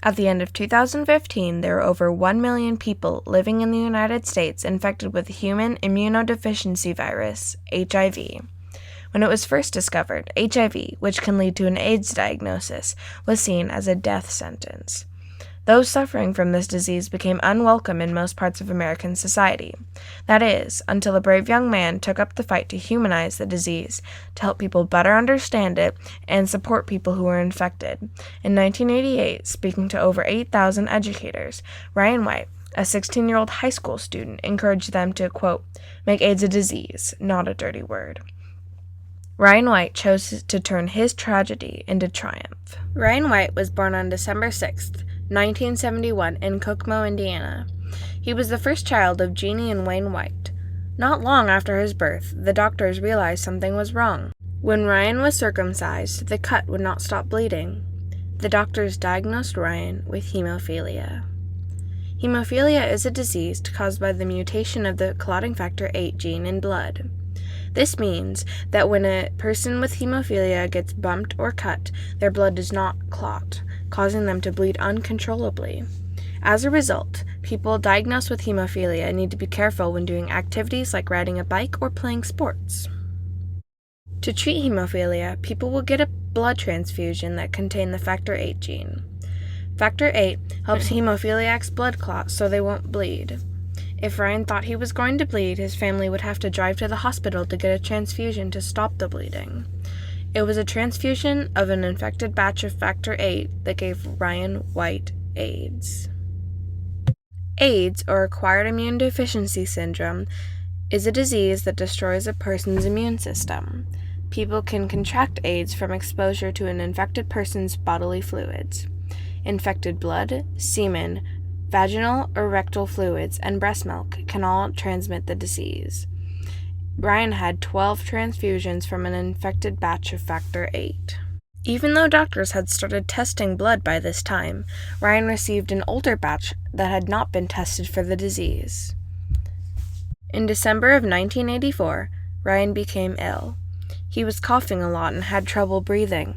At the end of 2015, there were over 1 million people living in the United States infected with human immunodeficiency virus, HIV. When it was first discovered, HIV, which can lead to an AIDS diagnosis, was seen as a death sentence. Those suffering from this disease became unwelcome in most parts of American society. That is, until a brave young man took up the fight to humanize the disease, to help people better understand it and support people who were infected. In 1988, speaking to over 8,000 educators, Ryan White, a 16-year-old high school student, encouraged them to, quote, make AIDS a disease, not a dirty word. Ryan White chose to turn his tragedy into triumph. Ryan White was born on December 6th, 1971, in Kokomo, Indiana. He was the first child of Jeannie and Wayne White. Not long after his birth, the doctors realized something was wrong. When Ryan was circumcised, the cut would not stop bleeding. The doctors diagnosed Ryan with hemophilia. Hemophilia is a disease caused by the mutation of the clotting factor VIII gene in blood. This means that when a person with hemophilia gets bumped or cut, their blood does not clot, causing them to bleed uncontrollably. As a result, people diagnosed with hemophilia need to be careful when doing activities like riding a bike or playing sports. To treat hemophilia, people will get a blood transfusion that contain the factor VIII gene. Factor VIII helps hemophiliacs blood clot so they won't bleed. If Ryan thought he was going to bleed, his family would have to drive to the hospital to get a transfusion to stop the bleeding. It was a transfusion of an infected batch of factor VIII that gave Ryan White AIDS. AIDS, or acquired immune deficiency syndrome, is a disease that destroys a person's immune system. People can contract AIDS from exposure to an infected person's bodily fluids. Infected blood, semen, vaginal or rectal fluids, and breast milk can all transmit the disease. Ryan had 12 transfusions from an infected batch of factor VIII. Even though doctors had started testing blood by this time, Ryan received an older batch that had not been tested for the disease. In December of 1984, Ryan became ill. He was coughing a lot and had trouble breathing.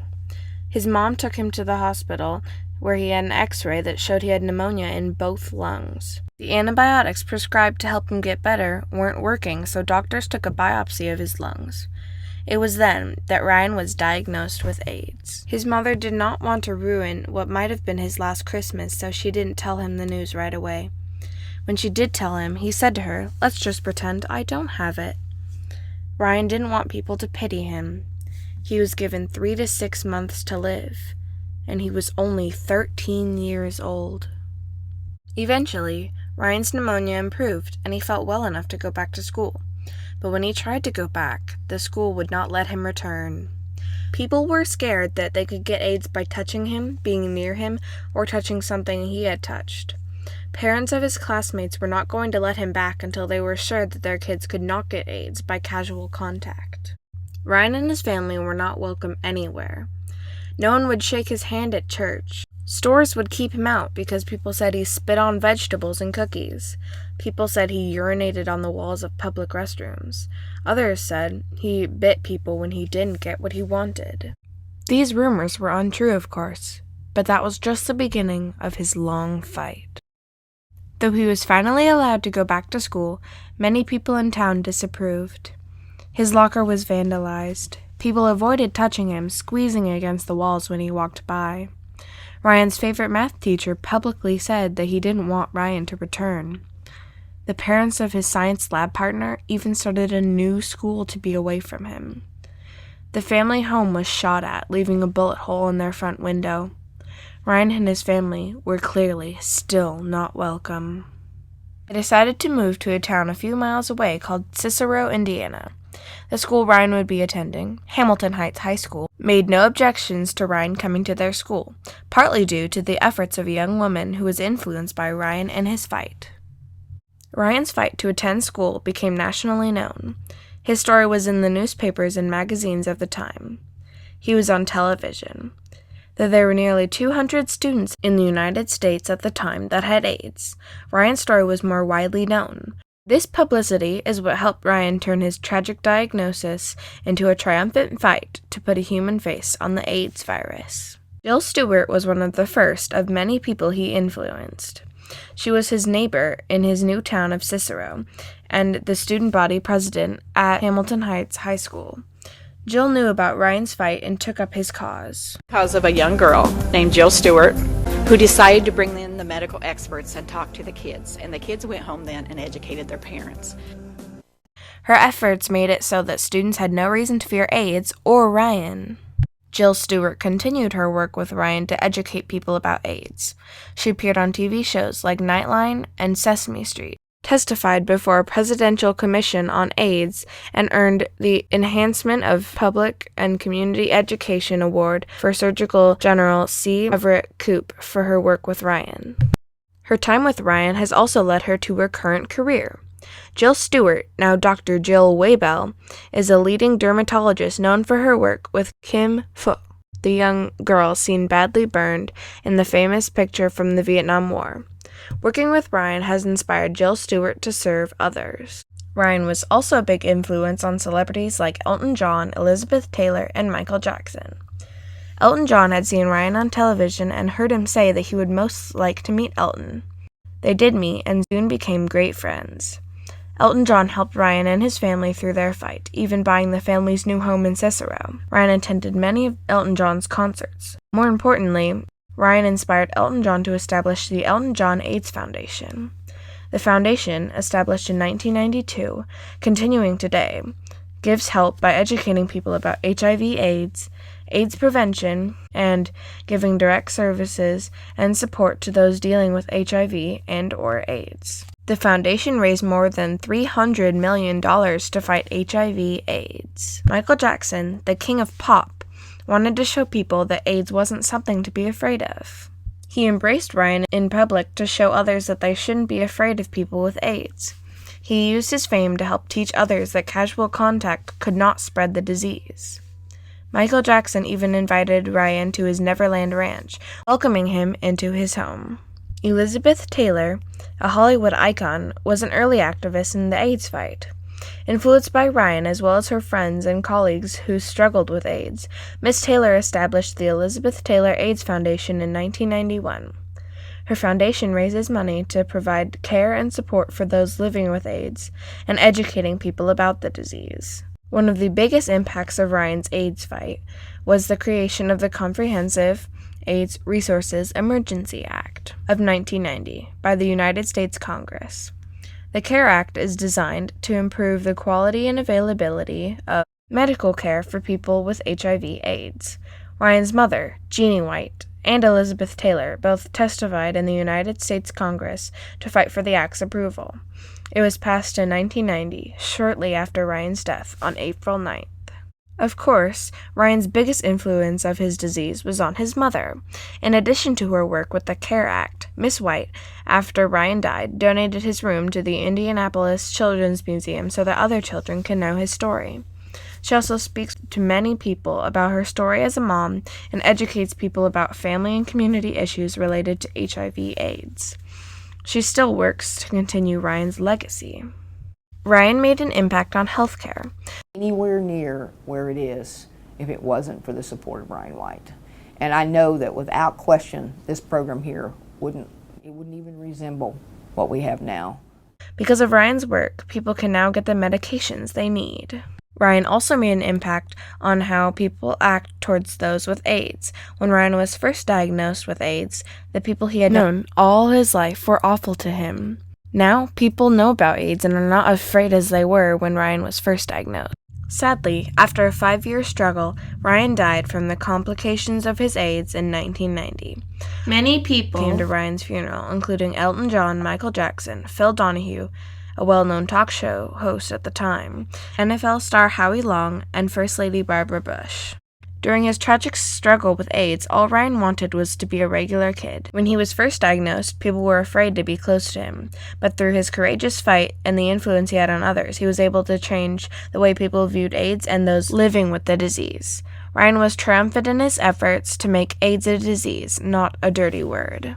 His mom took him to the hospital, where he had an x-ray that showed he had pneumonia in both lungs. The antibiotics prescribed to help him get better weren't working, so doctors took a biopsy of his lungs. It was then that Ryan was diagnosed with AIDS. His mother did not want to ruin what might have been his last Christmas, so she didn't tell him the news right away. When she did tell him, he said to her, "Let's just pretend I don't have it." Ryan didn't want people to pity him. He was given 3 to 6 months to live, and he was only 13 years old. Eventually, Ryan's pneumonia improved, and he felt well enough to go back to school. But when he tried to go back, the school would not let him return. People were scared that they could get AIDS by touching him, being near him, or touching something he had touched. Parents of his classmates were not going to let him back until they were sure that their kids could not get AIDS by casual contact. Ryan and his family were not welcome anywhere. No one would shake his hand at church. Stores would keep him out because people said he spit on vegetables and cookies. People said he urinated on the walls of public restrooms. Others said he bit people when he didn't get what he wanted. These rumors were untrue, of course, but that was just the beginning of his long fight. Though he was finally allowed to go back to school, many people in town disapproved. His locker was vandalized. People avoided touching him, squeezing against the walls when he walked by. Ryan's favorite math teacher publicly said that he didn't want Ryan to return. The parents of his science lab partner even started a new school to be away from him. The family home was shot at, leaving a bullet hole in their front window. Ryan and his family were clearly still not welcome. They decided to move to a town a few miles away called Cicero, Indiana. The school Ryan would be attending, Hamilton Heights High School, made no objections to Ryan coming to their school, partly due to the efforts of a young woman who was influenced by Ryan and his fight. Ryan's fight to attend school became nationally known. His story was in the newspapers and magazines of the time. He was on television. Though there were nearly 200 students in the United States at the time that had AIDS, Ryan's story was more widely known. This publicity is what helped Ryan turn his tragic diagnosis into a triumphant fight to put a human face on the AIDS virus. Jill Stewart was one of the first of many people he influenced. She was his neighbor in his new town of Cicero and the student body president at Hamilton Heights High School. Jill knew about Ryan's fight and took up his cause. Because of a young girl named Jill Stewart who decided to bring in the medical experts and talk to the kids. And the kids went home then and educated their parents. Her efforts made it so that students had no reason to fear AIDS or Ryan. Jill Stewart continued her work with Ryan to educate people about AIDS. She appeared on TV shows like Nightline and Sesame Street, testified before a presidential commission on AIDS, and earned the Enhancement of Public and Community Education Award for Surgical General C. Everett Koop for her work with Ryan. Her time with Ryan has also led her to her current career. Jill Stewart, now Dr. Jill Waybell, is a leading dermatologist known for her work with Kim Pho, the young girl seen badly burned in the famous picture from the Vietnam War. Working with Ryan has inspired Jill Stewart to serve others. Ryan was also a big influence on celebrities like Elton John, Elizabeth Taylor, and Michael Jackson. Elton John had seen Ryan on television and heard him say that he would most like to meet Elton. They did meet and soon became great friends. Elton John helped Ryan and his family through their fight, even buying the family's new home in Cicero. Ryan attended many of Elton John's concerts. More importantly, Ryan inspired Elton John to establish the Elton John AIDS Foundation. The foundation, established in 1992, continuing today, gives help by educating people about HIV/AIDS, AIDS prevention, and giving direct services and support to those dealing with HIV and/or AIDS. The foundation raised more than $300 million to fight HIV/AIDS. Michael Jackson, the king of pop, wanted to show people that AIDS wasn't something to be afraid of. He embraced Ryan in public to show others that they shouldn't be afraid of people with AIDS. He used his fame to help teach others that casual contact could not spread the disease. Michael Jackson even invited Ryan to his Neverland Ranch, welcoming him into his home. Elizabeth Taylor, a Hollywood icon, was an early activist in the AIDS fight. Influenced by Ryan as well as her friends and colleagues who struggled with AIDS, Miss Taylor established the Elizabeth Taylor AIDS Foundation in 1991. Her foundation raises money to provide care and support for those living with AIDS and educating people about the disease. One of the biggest impacts of Ryan's AIDS fight was the creation of the Comprehensive AIDS Resources Emergency Act of 1990 by the United States Congress. The CARE Act is designed to improve the quality and availability of medical care for people with HIV/AIDS. Ryan's mother, Jeannie White, and Elizabeth Taylor both testified in the United States Congress to fight for the Act's approval. It was passed in 1990, shortly after Ryan's death on April 9th. Of course, Ryan's biggest influence of his disease was on his mother. In addition to her work with the CARE Act, Miss White, after Ryan died, donated his room to the Indianapolis Children's Museum so that other children can know his story. She also speaks to many people about her story as a mom and educates people about family and community issues related to HIV/AIDS. She still works to continue Ryan's legacy. Ryan made an impact on healthcare. Anywhere near where it is if it wasn't for the support of Ryan White. And I know that without question, this program here wouldn't even resemble what we have now. Because of Ryan's work, people can now get the medications they need. Ryan also made an impact on how people act towards those with AIDS. When Ryan was first diagnosed with AIDS, the people he had known all his life were awful to him. Now, people know about AIDS and are not afraid as they were when Ryan was first diagnosed. Sadly, after a 5-year struggle, Ryan died from the complications of his AIDS in 1990. Many people came to Ryan's funeral, including Elton John, Michael Jackson, Phil Donahue, a well-known talk show host at the time, NFL star Howie Long, and First Lady Barbara Bush. During his tragic struggle with AIDS, all Ryan wanted was to be a regular kid. When he was first diagnosed, people were afraid to be close to him, but through his courageous fight and the influence he had on others, he was able to change the way people viewed AIDS and those living with the disease. Ryan was triumphant in his efforts to make AIDS a disease, not a dirty word.